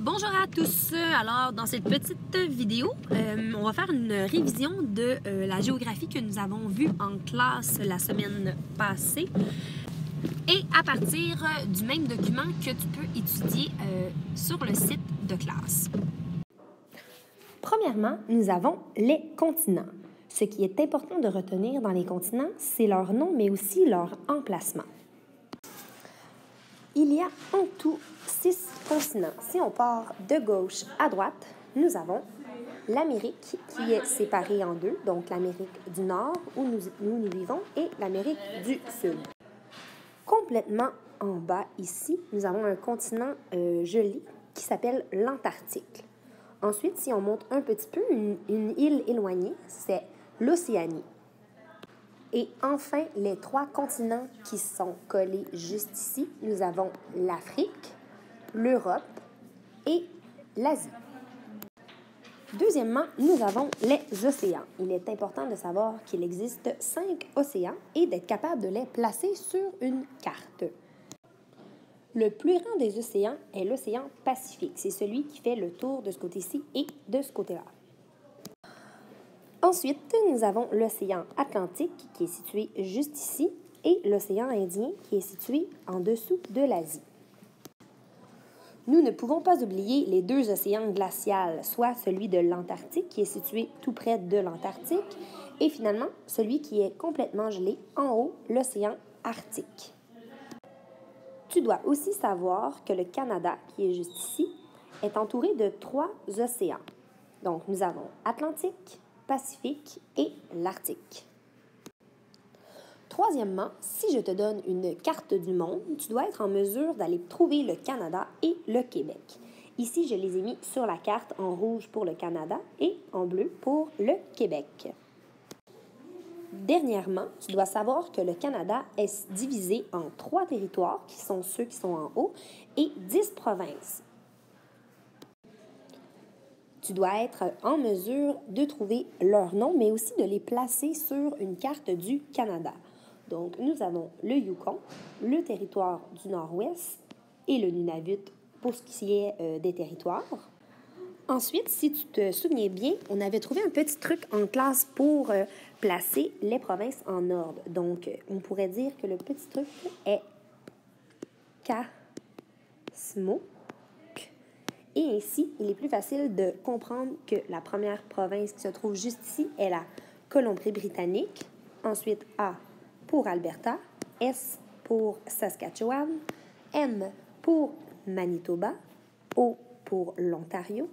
Bonjour à tous! Alors, dans cette petite vidéo, on va faire une révision de la géographie que nous avons vue en classe la semaine passée et à partir du même document que tu peux étudier sur le site de classe. Premièrement, nous avons les continents. Ce qui est important de retenir dans les continents, c'est leur nom, mais aussi leur emplacement. Il y a en tout 6 continents. Si on part de gauche à droite, nous avons l'Amérique qui est séparée en deux, donc l'Amérique du Nord où nous vivons et l'Amérique du Sud. Complètement en bas ici, nous avons un continent gelé qui s'appelle l'Antarctique. Ensuite, si on monte un petit peu, une île éloignée, c'est l'Océanie. Et enfin, les 3 continents qui sont collés juste ici, nous avons l'Afrique, l'Europe et l'Asie. Deuxièmement, nous avons les océans. Il est important de savoir qu'il existe 5 océans et d'être capable de les placer sur une carte. Le plus grand des océans est l'océan Pacifique. C'est celui qui fait le tour de ce côté-ci et de ce côté-là. Ensuite, nous avons l'océan Atlantique qui est situé juste ici et l'océan Indien qui est situé en dessous de l'Asie. Nous ne pouvons pas oublier les 2 océans glacials, soit celui de l'Antarctique qui est situé tout près de l'Antarctique et finalement celui qui est complètement gelé en haut, l'océan Arctique. Tu dois aussi savoir que le Canada, qui est juste ici, est entouré de 3 océans. Donc, nous avons Atlantique, Pacifique et l'Arctique. Troisièmement, si je te donne une carte du monde, tu dois être en mesure d'aller trouver le Canada et le Québec. Ici, je les ai mis sur la carte en rouge pour le Canada et en bleu pour le Québec. Dernièrement, tu dois savoir que le Canada est divisé en 3 territoires, qui sont ceux qui sont en haut, et 10 provinces. Tu dois être en mesure de trouver leurs noms, mais aussi de les placer sur une carte du Canada. Donc, nous avons le Yukon, le territoire du Nord-Ouest et le Nunavut pour ce qui est des territoires. Ensuite, si tu te souviens bien, on avait trouvé un petit truc en classe pour placer les provinces en ordre. Donc, on pourrait dire que le petit truc est Casmo. Et ainsi, il est plus facile de comprendre que la première province qui se trouve juste ici est la Colombie-Britannique. Ensuite, A pour Alberta, S pour Saskatchewan, M pour Manitoba, O pour l'Ontario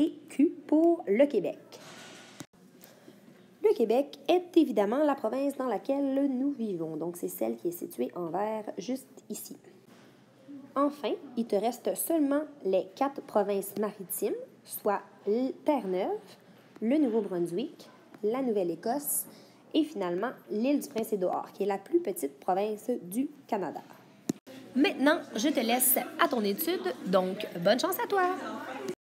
et Q pour le Québec. Le Québec est évidemment la province dans laquelle nous vivons. Donc, c'est celle qui est située en vert juste ici. Enfin, il te reste seulement les 4 provinces maritimes, soit Terre-Neuve, le Nouveau-Brunswick, la Nouvelle-Écosse et finalement l'île du Prince-Édouard, qui est la plus petite province du Canada. Maintenant, je te laisse à ton étude, donc bonne chance à toi!